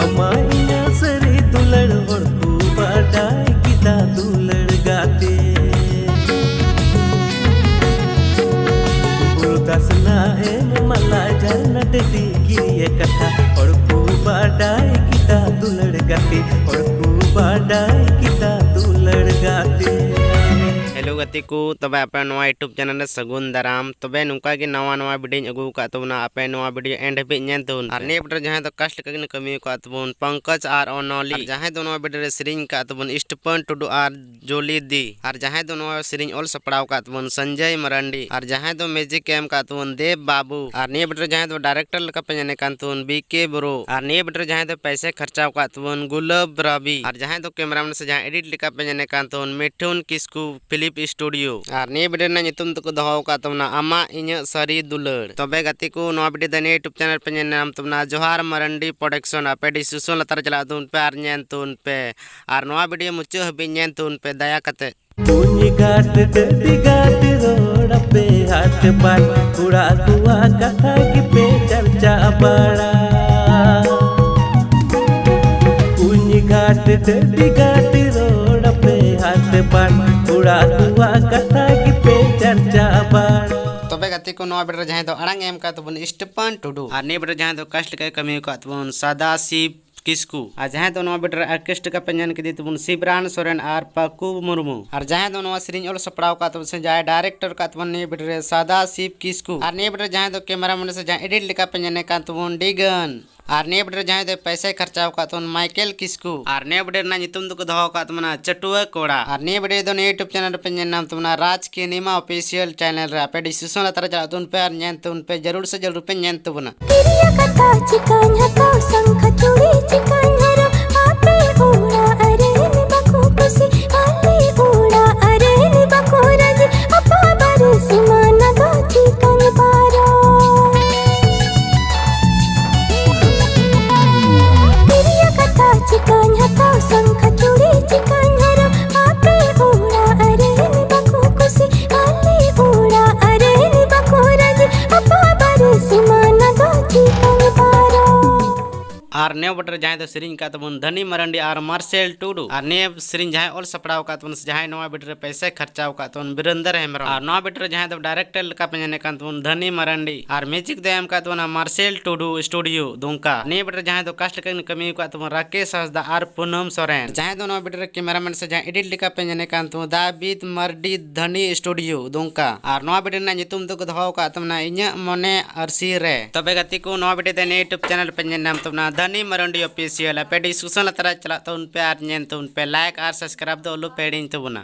अमा इना सरी दुलड़ होड़ को बाडाय किता दुलड़ गाते बुरुदासना एम मला जाना टेटी गिरिए कथा होड़ को बाडाय किता दुलड़ गाते होड़ को बाडाय किता दुलड़ गाते। हेलो गति को तब आपे नवा यूट्यूब चैनल सगुन दाराम तब नुका के नवा नवा वीडियो अगू का तबना आपे नवा वीडियो एंड पे ñen तुन और ने बटर जहां तो कास्ट कगन कमी का तबन पंकज आर ओनोली जहां तो नवा वीडियो सिरिंग का तबन स्टपन टुडू आर जोली दी और जहां तो नवा सिरिंग ऑल सपड़ाव का तबन संजय मरांडी और जहां तो म्यूजिक कैम का तबन देव बाबू और ने बटर जहां तो डायरेक्टर लका पे जने कान तुन बीके ब्रो और ने बटर जहां तो पैसे खर्चाव का तबन गुलाब रवि और जहां तो कैमरामैन से जहां एडिट लिका पे जने कान तुन मिठुन किस्कू फिलिप स्टूडियो और ने वीडियो ना नितुम तो दहो का तमना आमा इᱧ सारी दुलड़ तबे गति को नवा वीडियो दने यूट्यूब चैनल पे नाम तमना जोहार मरंडी प्रोडक्शन आपे डिस्क्रिप्शन लतार चला तुन पे आर ñen तुन पे और नवा वीडियो मुच्चो हबी ñen तुन पे दया कते पुनी घाट डडी घाट रोड पे हाथ बाय उड़ा दुआ कथा की पे चर्चा बड़ा पुनी घाट डडी घाट रोड पे हाथ बाय उड़ा दुआ कथा की पे चर्चा बड़ा तबे गति को नवा वीडियो जहां तो अड़ंग एम का तबन स्टपन टुडू और ने वीडियो जहां तो कास्ट के कमी का तबन सदा शिव किस्कू और जहां तो नवा वीडियो ऑर्केस्ट्रा का पेंजन के तबन शिवरान सोरेन और पक्कू मुर्मू और जहां तो नवा सिरिंज और सपड़ाव का तबन से जाय डायरेक्टर का तबन ने वीडियो सदा शिव किस्कू और ने वीडियो जहां तो कैमरामैन से जहां एडिट लिखा पेंजन का तबन डिगन और ने वीडियो जहां तो पैसे खर्चाव का तबन माइकल किस्कू और ने वीडियो ना नितुम तो दहो का तबना चटुआ कोड़ा और ने वीडियो तो यूट्यूब चैनल पे नाम तबना राज के निमा ऑफिशियल चैनल रे पे डिस्क्रिप्शन लतार चला तुन पे और ñen तुन पे जरूर से जरूर पे ñen तुबना किरिया कथा चिकन हतो संख चूड़ी चिकन हरो आपे उड़ा अरे नि बको खुशी आले उड़ा अरे नि बको रज अपा बरस मन दो चिकन पारो किरिया कथा चिकन हतो संख चूड़ी चिकन हरो आपे उड़ा अरे नि बको खुशी आले उड़ा अरे नि बको रज अपा बरस मन दो चिकन पारो और ने बटर जहां तो सिरिंज का तबन धनी मरंडी और मार्सेल टूडू और ने सिरिंज जहां ऑल सपड़ाव का तबन जहां नवा बटर पैसे खर्चाव का तबन वीरेंद्र हेम्ब्रम और नवा बटर जहां तो डायरेक्टर का पेजने का तबन धनी मरंडी और म्यूजिक देम का तबन मार्सेल टूडू स्टूडियो दुमका ने बटर जहां तो कास्ट के कमी का तबन राकेश हंसदा और पूनम सोरेन जहां तो नवा बटर कैमरामैन से जहां एडिट लिखा पेजने का तबन दाविद मर्डी धनी स्टूडियो दुमका और नवा बटर ना नितुम तो दहो का तबना इña मने अरसी रे तबे गति को नवा बटर दे यूट्यूब चैनल पे नाम तबना धनी मरंडी ऑफिशियल पे डिस्क्रिप्शन लतार चला तुन पे और ñen तुन पे लाइक और सब्सक्राइब दो लो पेडिंग तबना।